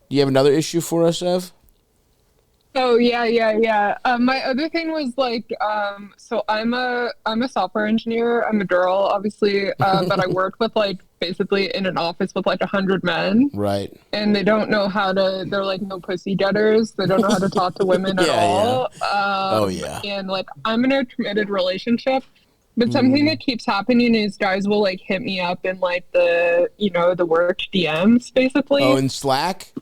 Do you have another issue for us, Ev? Oh yeah. My other thing was like, so I'm a software engineer. I'm a girl, obviously, but I work with like basically in an office with like 100 men, Right. and they don't know how to. They're like no pussy getters. They don't know how to talk to women at all. Oh yeah. And like I'm in a committed relationship, but something that keeps happening is guys will like hit me up in like the work DMs basically. Oh, in Slack?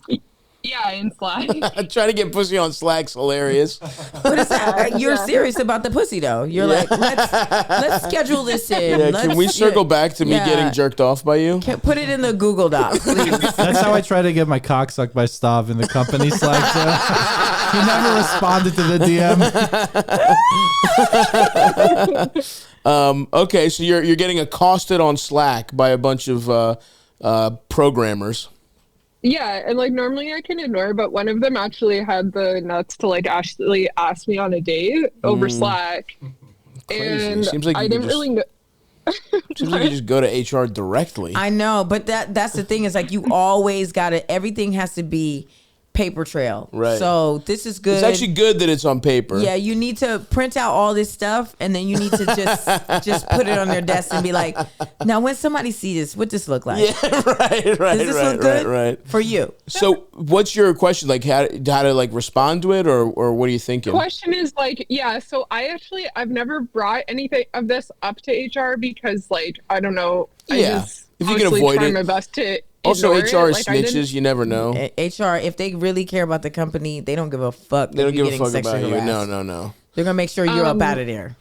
Yeah, in Slack. Trying to get pussy on Slack's hilarious. What is that? You're serious about the pussy though. You're like, let's schedule this in. Yeah, can we circle back to me getting jerked off by you? Put it in the Google Doc, please. That's how I try to get my cock sucked by Stav in the company Slack. He never responded to the DM. Okay, so you're getting accosted on Slack by a bunch of programmers. Yeah, and like normally I can ignore, but one of them actually had the nuts to like actually ask me on a date over Slack. Crazy. And Seems like I didn't really know. Seems like you just go to HR directly. I know, but that's the thing is like you always gotta, everything has to be paper trail. Right. So this is good. It's actually good that it's on paper. Yeah, you need to print out all this stuff and then you need to just put it on their desk and be like, now when somebody sees this, what this look like? Yeah, right. Does this look good right. for you? So what's your question? Like how to like respond to it or what are you thinking? The question is like, yeah, so I've never brought anything of this up to HR because like, I don't know. I just if you can avoid try it. my best to Also, HR ignore it. is snitches. You never know. HR, if they really care about the company, they don't give a fuck. They don't give a fuck about you. Harassed. No. They're gonna make sure you're up out of there.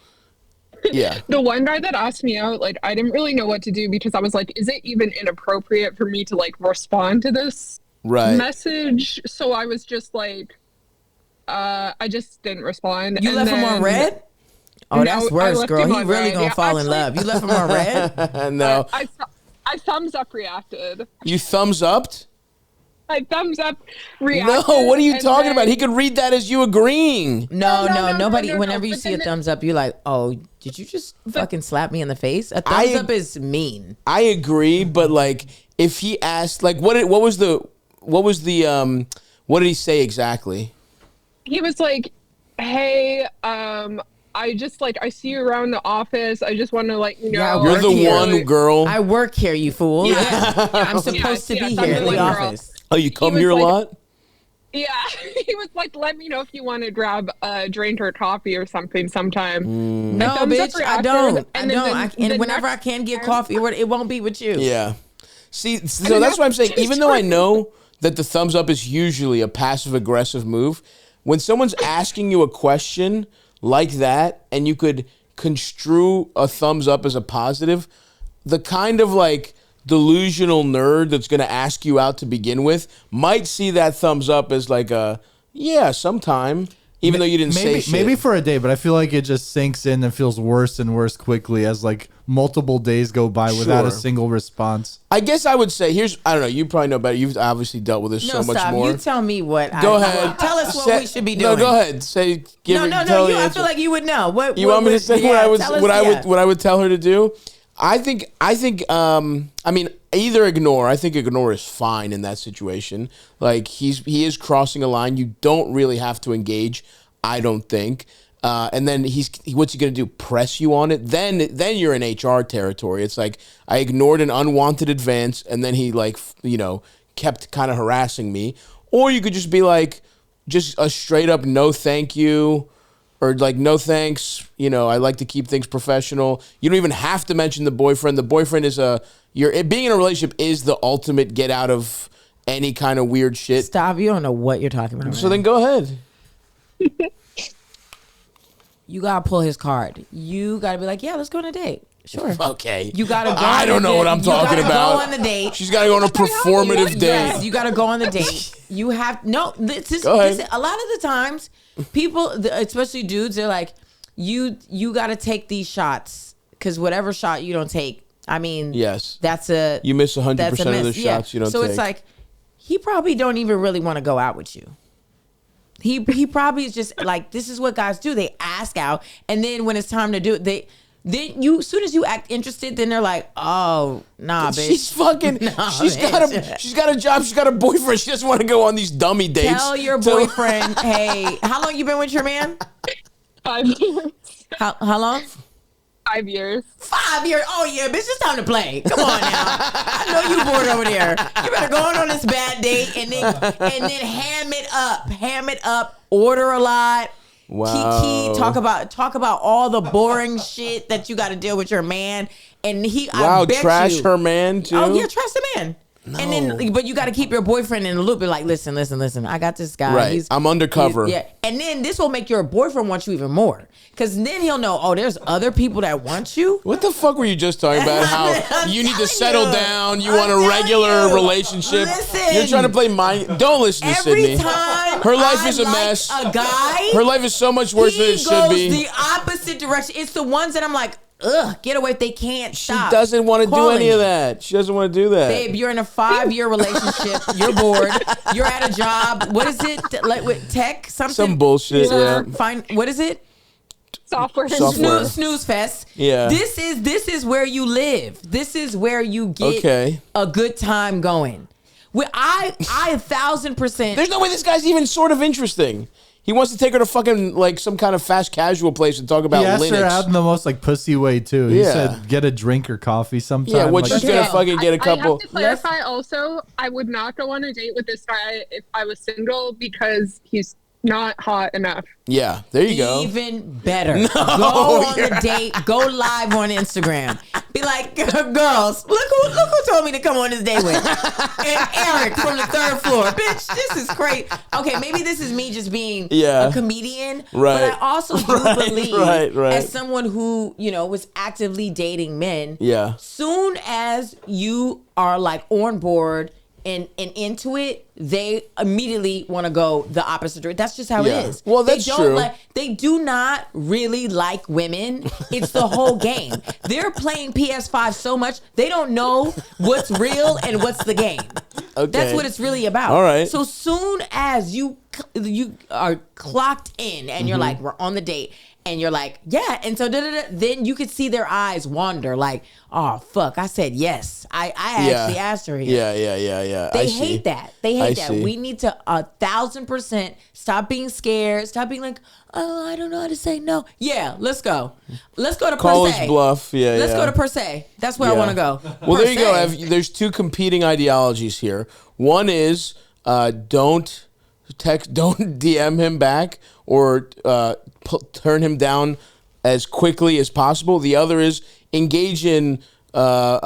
Yeah. The one guy that asked me out, like, I didn't really know what to do because I was like, is it even inappropriate for me to like respond to this message? So I was just like, I just didn't respond. You left him on red? Oh, that's worse, girl. He really gonna fall in love. You left him on red? No. I thumbs up reacted. You thumbs upped? I thumbs up reacted. No, what are you talking about? He could read that as you agreeing. No, nobody. Whenever you see a thumbs up, you're like, oh, did you just fucking slap me in the face? A thumbs up is mean. I agree, but like, if he asked, like, what did he say exactly? He was like, hey, I just like, I see you around the office. I just want to let you know. Yeah, you're the one girl. I work here, you fool. Yeah. I'm supposed to be here in the office. Oh, you come here a lot? Yeah. He was like, let me know if you want to grab a drink or coffee or something sometime. No, bitch, I don't. And whenever I can get coffee, it won't be with you. Yeah. See, so that's what I'm saying. Even though I know that the thumbs up is usually a passive aggressive move, when someone's asking you a question like that, and you could construe a thumbs up as a positive, the kind of like delusional nerd that's going to ask you out to begin with might see that thumbs up as like a, yeah, sometime, even though you didn't say shit. Maybe for a day, but I feel like it just sinks in and feels worse and worse quickly as like multiple days go by without a single response. I guess I would say, I don't know, you probably know better. You've obviously dealt with this so much more. You tell me what. Go ahead. Tell us what we should be doing. No, go ahead. Say, I feel like you would know. You want me to say what I would tell her to do? I think, I mean, either ignore. I think ignore is fine in that situation. Like, he is crossing a line. You don't really have to engage, I don't think. And then what's he going to do? Press you on it? Then you're in HR territory. It's like, I ignored an unwanted advance, and then he like, kept kind of harassing me. Or you could just be like, just a straight up no thank you. Or like, no thanks, I like to keep things professional. You don't even have to mention the boyfriend. The being in a relationship is the ultimate get out of any kind of weird shit. Stop, you don't know what you're talking about. So then go ahead. You gotta pull his card. You gotta be like, yeah, let's go on a date. Sure. Okay. You gotta go. I don't know what I'm talking about. Go on the date. She's gotta go on a performative date. Yes, you gotta go on the date. You have a lot of the times, people, especially dudes, they're like, you gotta take these shots because whatever shot you don't take, I mean, yes, you miss 100% of the shots you don't take. So it's like he probably don't even really want to go out with you. He probably is just like, this is what guys do. They ask out, and then when it's time to do it, Then as soon as you act interested, then they're like, oh, nah, bitch. She's fucking, she's got a job, she's got a boyfriend. She doesn't want to go on these dummy dates. Tell your boyfriend, hey, how long you been with your man? 5 years. How long? 5 years. 5 years? Oh, yeah, bitch, it's time to play. Come on now. I know you bored over there. You better go on this bad date and then ham it up, order a lot. Wow. Kiki, talk about all the boring shit that you got to deal with your man. And trash her man too? Oh, yeah, trash the man. No. And then, but you got to keep your boyfriend in the loop. Be like, listen. I got this guy. Right. I'm undercover. Yeah. And then this will make your boyfriend want you even more. Because then he'll know, oh, there's other people that want you. What the fuck were you just talking about? How you need to settle down. You want a regular relationship. Listen. You're trying to play mind. Don't listen to Sydnee. Every time her life is a mess. A guy. Her life is so much worse than it should be. He goes the opposite direction. It's the ones that I'm like, ugh, get away if they can't stop. She doesn't want to do any of that. She doesn't want to do that. Babe, you're in a 5-year relationship. You're bored. You're at a job. What is it? Like with tech? Something? Some bullshit, yeah. Fine. What is it? Software. Snooze fest. Yeah. This is where you live. This is where you get a good time going. I 1,000%. There's no way this guy's even sort of interesting. He wants to take her to fucking like some kind of fast casual place and talk about Linux. He asked her out in the most like pussy way too. He said, "Get a drink or coffee sometime." Yeah, what she's gonna fucking get a couple. I have to clarify also. I would not go on a date with this guy if I was single because he's not hot enough. Yeah, there you go. Even better. No, go on a date. Go live on Instagram. Be like, girls, look who told me to come on this date with. And Eric from the 3rd floor. Bitch, this is great. Okay, maybe this is me just being a comedian. Right. But I also do believe, right. as someone who, was actively dating men, soon as you are like on board and into it, they immediately want to go the opposite direction. That's just how it is. Well, that's true. They do not really like women. It's the whole game. They're playing PS5 so much, they don't know what's real and what's the game. Okay. That's what it's really about. All right. So soon as you are clocked in and you're like, we're on the date, and you're like, yeah. And so then you could see their eyes wander like, oh, fuck, I said yes. I actually asked her here. Yeah. They hate that. They hate that. We need to 1,000% stop being scared. Stop being like, oh, I don't know how to say no. Yeah, let's go. Let's go to Call per se. his bluff. Let's go to per se. That's where I want to go. Well, there you go. There's 2 competing ideologies here. One is don't DM him back or turn him down as quickly as possible. The other is engage in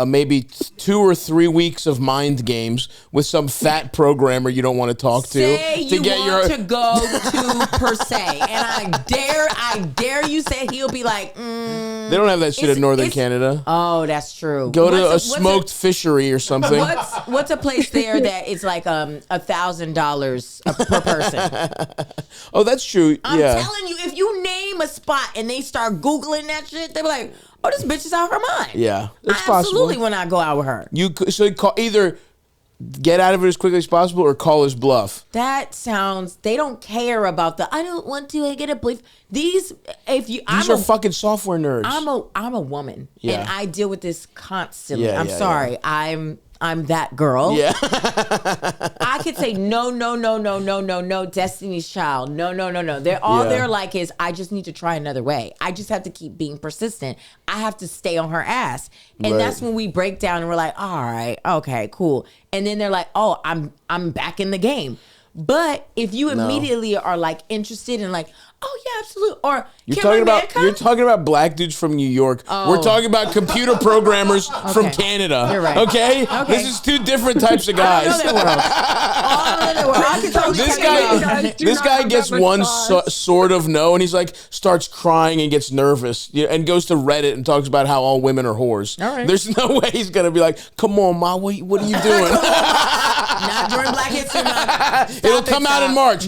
maybe 2 or 3 weeks of mind games with some fat programmer you don't want to talk to. You want to go to per se, and I dare you say he'll be like, they don't have that shit in Northern Canada. Oh, that's true. Go to a smoked fishery or something. What's a place there that it's like $1,000 per person? Oh, that's true. I'm telling you, if you name a spot and they start Googling that shit, they'll be like, oh, this bitch is out of her mind. Yeah, it's absolutely when I go out with her. Either get out of it as quickly as possible or call his bluff. That sounds. They don't care about I don't want to get a bluff. These are fucking software nerds. I'm a woman, and I deal with this constantly. I'm sorry. I'm that girl. Yeah. I could say no, Destiny's Child. No. They're all they're like is I just need to try another way. I just have to keep being persistent. I have to stay on her ass. And that's when we break down and we're like, all right, okay, cool. And then they're like, oh, I'm back in the game. But if you immediately are like interested in like, oh yeah, absolutely. Or you're talking about black dudes from New York. Oh. We're talking about computer programmers from Canada. You're right. Okay? This is 2 different types of guys. This guy gets one sort of no, and he's like starts crying and gets nervous, and goes to Reddit and talks about how all women are whores. All right. There's no way he's gonna be like, come on, Ma, what are you doing? Not during Black History Month. It'll come out in March.